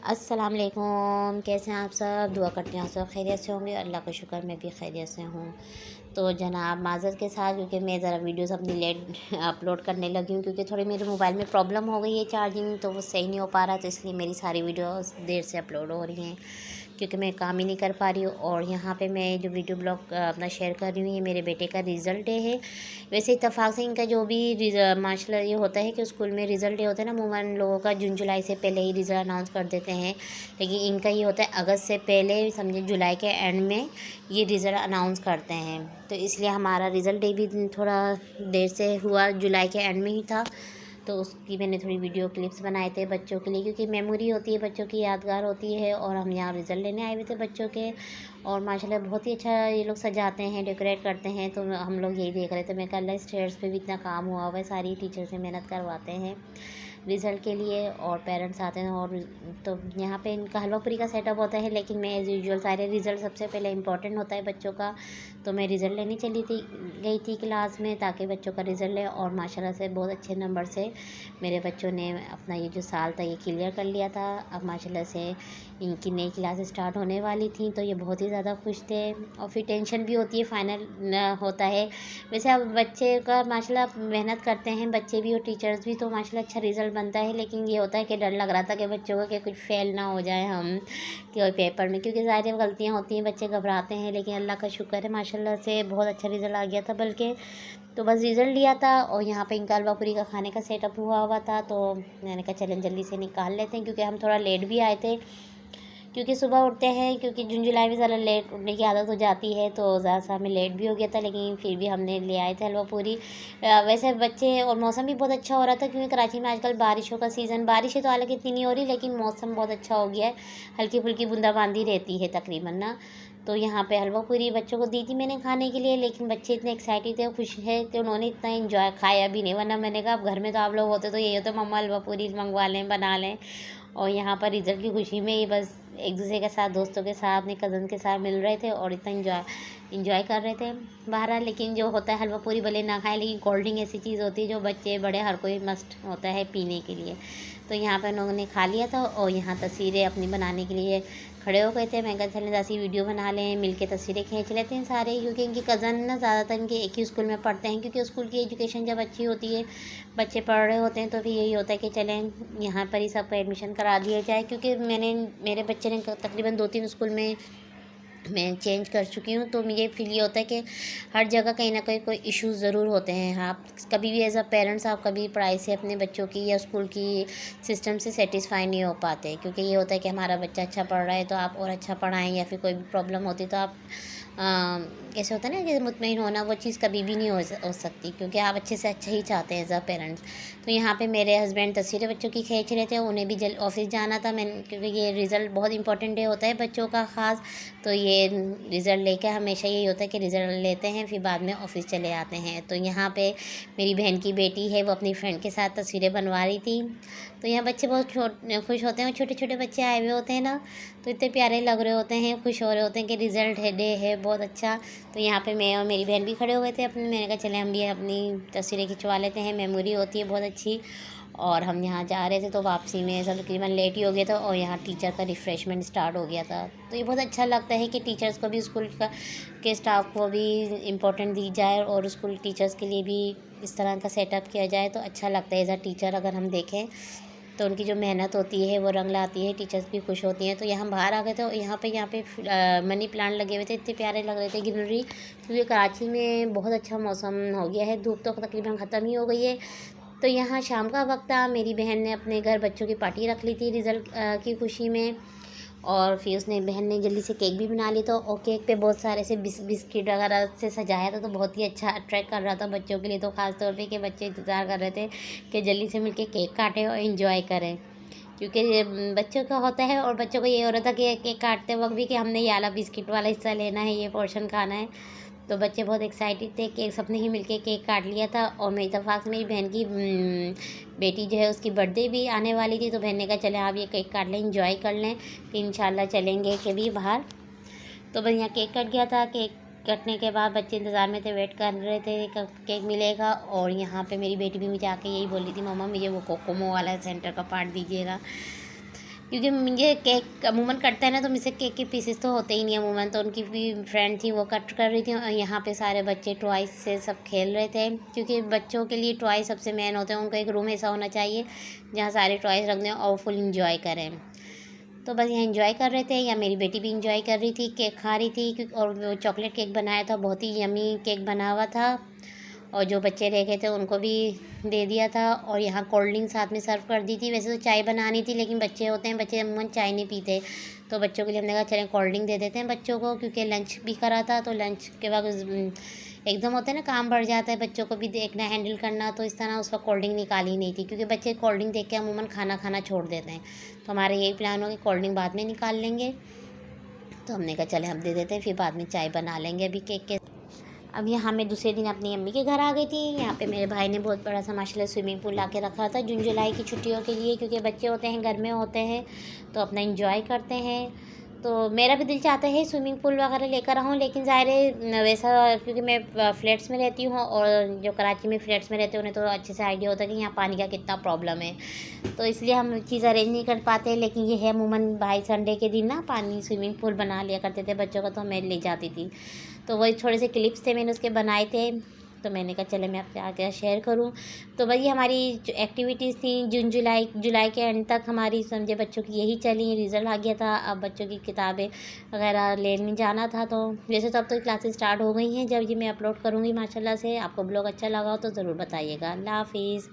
अस्सलाम वालेकुम। कैसे हैं आप सब? दुआ करते हैं आप सब खैरियत से होंगे। अल्लाह का शुक्र मैं भी खैरियत से हूँ। तो जनाब माज़रत के साथ, क्योंकि मैं ज़रा वीडियोस अपनी लेट अपलोड करने लगी हूँ, क्योंकि थोड़ी मेरे मोबाइल में प्रॉब्लम हो गई है चार्जिंग, तो वो सही नहीं हो पा रहा, तो इसलिए मेरी सारी वीडियोस देर से अपलोड हो रही हैं, क्योंकि मैं काम ही नहीं कर पा रही हूँ। और यहाँ पे मैं जो वीडियो ब्लॉग अपना शेयर कर रही हूँ, ये मेरे बेटे का रिज़ल्ट डे है। वैसे इत्तफाक से इनका जो भी माशाल्लाह ये होता है कि स्कूल में रिज़ल्ट डे होता है ना, अमूमन लोगों का जून जुलाई से पहले ही रिज़ल्ट अनाउंस कर देते हैं, लेकिन इनका ये होता है अगस्त से पहले, समझे जुलाई के एंड में ये रिज़ल्ट अनाउंस करते हैं। तो इसलिए हमारा रिज़ल्ट डे भी थोड़ा देर से हुआ, जुलाई के एंड में ही था। तो उसकी मैंने थोड़ी वीडियो क्लिप्स बनाए थे बच्चों के लिए, क्योंकि मेमोरी होती है बच्चों की, यादगार होती है। और हम यहाँ रिज़ल्ट लेने आए हुए थे बच्चों के, और माशाल्लाह बहुत ही अच्छा ये लोग सजाते हैं, डेकोरेट करते हैं। तो हम लोग यही देख रहे थे। मैं कल स्टेयर्स पे भी इतना काम हुआ हुआ है, सारी टीचर से मेहनत करवाते हैं रिज़ल्ट के लिए, और पेरेंट्स आते हैं। और तो यहाँ पे इनका हलवा पूरी का सेटअप होता है, लेकिन मैं एज़ यूजुअल सारे रिज़ल्ट सबसे पहले इम्पॉर्टेंट होता है बच्चों का, तो मैं रिज़ल्ट लेने गई थी क्लास में, ताकि बच्चों का रिज़ल्ट ले। और माशाल्लाह से बहुत अच्छे नंबर से मेरे बच्चों ने अपना ये जो साल था ये क्लियर कर लिया था। अब माशाल्लाह से इनकी नई क्लास स्टार्ट होने वाली थी, तो ये बहुत ही ज़्यादा खुश थे। और फिर टेंशन भी होती है, फाइनल होता है। वैसे अब बच्चे का माशाल्लाह मेहनत करते हैं बच्चे भी और टीचर्स भी, तो माशाल्लाह अच्छा रिज़ल्ट बनता है। लेकिन ये होता है कि डर लग रहा था कि बच्चों को कि कुछ फेल ना हो जाए हम कि पेपर में, क्योंकि ज़ाहिर गलतियाँ होती हैं, बच्चे घबराते हैं। लेकिन अल्लाह का शुक्र है माशाल्लाह से बहुत अच्छा रिज़ल्ट आ गया था। बल्कि तो बस रिज़ल्ट लिया था, और यहाँ पे इनका हलवा पूरी का खाने का सेटअप हुआ था, तो मैंने कहा चलें जल्दी से निकाल लेते हैं, क्योंकि हम थोड़ा लेट भी आए थे, क्योंकि सुबह उठते हैं, क्योंकि जून जुलाई में ज़रा लेट उठने की आदत हो जाती है, तो ज़रा सा हमें लेट भी हो गया था। लेकिन फिर भी हमने ले आए थे हलवा पूरी। वैसे बच्चे, और मौसम भी बहुत अच्छा हो रहा था, क्योंकि कराची में आजकल बारिशों का सीज़न, बारिशें तो हालांकि इतनी नहीं हो रही, लेकिन मौसम बहुत अच्छा हो गया है, हल्की फुल्की बूंदाबांदी रहती है तकरीबन ना। तो यहाँ पे हलवा पूरी बच्चों को दी थी मैंने खाने के लिए, लेकिन बच्चे इतने एक्साइटेड थे, खुश है, तो उन्होंने इतना इन्जॉय खाया भी नहीं। वरना मैंने कहा अब घर में तो आप लोग होते तो यही होता, मम्मा हलवा पूरी मंगवा लें, बना लें। और यहाँ पर रिज़ल्ट की खुशी में ही बस एक दूसरे के साथ, दोस्तों के साथ, अपने कज़न के साथ मिल रहे थे, और इतना इंजॉय कर रहे थे बहरहाल। लेकिन जो होता है हलवा पूरी भले ना खाए, लेकिन कोल्ड ड्रिंक ऐसी चीज़ होती है जो बच्चे बड़े हर कोई मस्ट होता है पीने के लिए। तो यहाँ पर उन्होंने खा लिया था, और यहाँ तस्वीरें अपनी बनाने के लिए खड़े हो गए थे। मैं कहा चलें ऐसी वीडियो बना लें, मिल के तस्वीरें खींच लेते हैं सारे, क्योंकि इनकी कज़न ना ज़्यादातर इनके एक ही स्कूल में पढ़ते हैं, क्योंकि स्कूल की एजुकेशन जब अच्छी होती है, बच्चे पढ़ रहे होते हैं, तो फिर यही होता है कि चलें यहाँ पर ही सबका एडमिशन करा दिया जाए। क्योंकि मेरे बच्चे ने तकरीबन 2-3 स्कूल में मैं चेंज कर चुकी हूँ, तो मुझे फील ये होता है कि हर जगह कहीं ना कहीं कोई इश्यूज़ ज़रूर होते हैं। आप कभी भी एज अ पेरेंट्स आप कभी पढ़ाई से अपने बच्चों की या स्कूल की सिस्टम से सेटिस्फाई नहीं हो पाते, क्योंकि ये होता है कि हमारा बच्चा अच्छा पढ़ रहा है तो आप और अच्छा पढ़ाएं, या फिर कोई भी प्रॉब्लम होती है तो आप कैसे होता है ना कि मुतमईन होना, वो चीज़ कभी भी नहीं हो सकती, क्योंकि आप अच्छे से अच्छा ही चाहते हैं एज अ पेरेंट्स। तो यहाँ पे मेरे हस्बैंड तस्वीरें बच्चों की खींच रहे थे, उन्हें भी जल्द ऑफिस जाना था। मैं क्योंकि ये रिज़ल्ट बहुत इंपॉर्टेंट डे होता है बच्चों का ख़ास, तो ये रिज़ल्ट लेकर हमेशा यही होता है कि रिज़ल्ट लेते हैं, फिर बाद में ऑफिस चले आते हैं। तो यहाँ पे मेरी बहन की बेटी है, वो अपनी फ्रेंड के साथ तस्वीरें बनवा रही थी। तो यहाँ बच्चे बहुत खुश होते हैं, छोटे छोटे बच्चे आए हुए होते हैं ना, तो इतने प्यारे लग रहे होते हैं, खुश हो रहे होते हैं कि रिज़ल्ट है, डे है बहुत अच्छा। तो यहाँ पे मैं और मेरी बहन भी खड़े हुए थे अपने, मैंने कहा चले हम भी अपनी तस्वीरें खिंचवा लेते हैं, मेमोरी होती है बहुत अच्छी। और हम यहाँ जा रहे थे, तो वापसी में सब तकरीबन लेट ही हो गया था, और यहाँ टीचर का रिफ़्रेशमेंट स्टार्ट हो गया था। तो ये बहुत अच्छा लगता है कि टीचर्स को भी, स्कूल का के स्टाफ को भी इम्पोर्टेंट दी जाए, और स्कूल टीचर्स के लिए भी इस तरह का सेटअप किया जाए, तो अच्छा लगता है। एज अ टीचर अगर हम देखें तो उनकी जो मेहनत होती है वो रंग लाती है, टीचर्स भी खुश होती हैं। तो यहाँ बाहर आ गए थे, यहाँ पे मनी प्लांट लगे हुए थे, इतने प्यारे लग रहे थे, ग्रीनरी, क्योंकि कराची में बहुत अच्छा मौसम हो गया है, धूप तो तकरीबन ख़त्म ही हो गई है। तो यहाँ शाम का वक्त था, मेरी बहन ने अपने घर बच्चों की पार्टी रख ली थी रिज़ल्ट की खुशी में, और फिर उसने बहन ने जल्दी से केक भी बना ली। तो और केक पे बहुत सारे से बिस्किट वगैरह से सजाया था, तो बहुत ही अच्छा अट्रैक्ट कर रहा था बच्चों के लिए। तो ख़ास तौर पे कि बच्चे इंतज़ार कर रहे थे कि जल्दी से मिलके केक काटें और इन्जॉय करें, क्योंकि ये बच्चों का होता है, और बच्चों को ये हो रहा था कि केक काटते वक्त भी कि हमने ये वाला बिस्किट वाला हिस्सा लेना है, ये पोर्शन खाना है। तो बच्चे बहुत एक्साइटेड थे, केक सबने ही मिलके केक काट लिया था। और मैं इत्तेफाक से मेरी बहन की बेटी जो है उसकी बर्थडे भी आने वाली थी, तो बहन ने कहा चलें आप ये केक काट लें, इंजॉय कर लें, फिर इंशाल्लाह चलेंगे कभी बाहर। तो बस यहाँ केक कट गया था, केक कटने के बाद बच्चे इंतज़ार में थे, वेट कर रहे थे कब केक मिलेगा। और यहाँ पे मेरी बेटी भी मुझे आके यही बोल रही थी, मम्मा मुझे वो कोकोमो वाला सेंटर का पार्ट दीजिएगा। क्योंकि मुझे केक अमूमन कटता है ना, तो मुझसे केक के पीसेस तो होते ही नहीं अमूमन। तो उनकी भी फ्रेंड थी, वो कट कर रही थी और यहाँ पे सारे बच्चे टॉयज़ से सब खेल रहे थे, क्योंकि बच्चों के लिए टॉय सबसे मेन होते हैं। उनका एक रूम ऐसा होना चाहिए जहाँ सारे टॉयज़ रख दें और फुल इंजॉय करें। तो बस यहाँ इंजॉय कर रहे थे, या मेरी बेटी भी इंजॉय कर रही थी, केक खा रही थी। और वो चॉकलेट केक बनाया था, बहुत ही यमी केक बना हुआ था। और जो बच्चे रह गए थे उनको भी दे दिया था। और यहाँ कोल्ड ड्रिंक साथ में सर्व कर दी थी। वैसे तो चाय बनानी थी, लेकिन बच्चे होते हैं, बच्चे अमूमन चाय नहीं पीते। तो बच्चों के लिए हमने कहा चलें कोल्ड ड्रिंक दे देते हैं बच्चों को, क्योंकि लंच भी करा था। तो लंच के बाद एकदम होता है ना, काम बढ़ जाता है, बच्चों को भी देखना, हैंडल करना। तो इस तरह उसका कोल्ड ड्रिंक निकाली नहीं थी, क्योंकि बच्चे कोल्ड ड्रिंक देख के अमूमन खाना खाना छोड़ देते हैं। तो हमारा यही प्लान हो कि कोल्ड ड्रिंक बाद में निकाल लेंगे। तो हमने कहा चले हम दे देते हैं, फिर बाद में चाय बना लेंगे अभी केक के। अब यहाँ मैं दूसरे दिन अपनी अम्मी के घर आ गई थी। यहाँ पे मेरे भाई ने बहुत बड़ा सा माशाल्लाह स्विमिंग पूल ला के रखा था जून जुलाई की छुट्टियों के लिए, क्योंकि बच्चे होते हैं घर में होते हैं तो अपना इंजॉय करते हैं। तो मेरा भी दिल चाहता है स्विमिंग पूल वगैरह लेकर आऊँ, लेकिन ज़ाहिर है वैसा, क्योंकि मैं फ्लैट्स में रहती हूँ और जो कराची में फ्लैट्स में रहते हैं उन्हें तो अच्छे से आइडिया होता है कि यहाँ पानी का कितना प्रॉब्लम है। तो इसलिए हम चीज़ अरेंज नहीं कर पाते। लेकिन ये है अमूमन भाई संडे के दिन ना पानी स्विमिंग पूल बना लिया करते थे बच्चों का, तो मैं ले जाती थी। तो वही थोड़े से क्लिप्स थे मैंने उसके बनाए थे, तो मैंने कहा चले मैं आपसे आगे शेयर करूं। तो वही हमारी जो एक्टिविटीज़ थी जून जुलाई के एंड तक हमारी, समझे बच्चों की यही चली। रिज़ल्ट आ गया था, अब बच्चों की किताबें वगैरह लेने जाना था। तो वैसे तो अब तो क्लासेस स्टार्ट हो गई हैं। जब ये मैं अपलोड करूँगी माशाल्लाह से, आपको ब्लॉग अच्छा लगा हो तो ज़रूर बताइएगा। अल्लाह हाफिज़।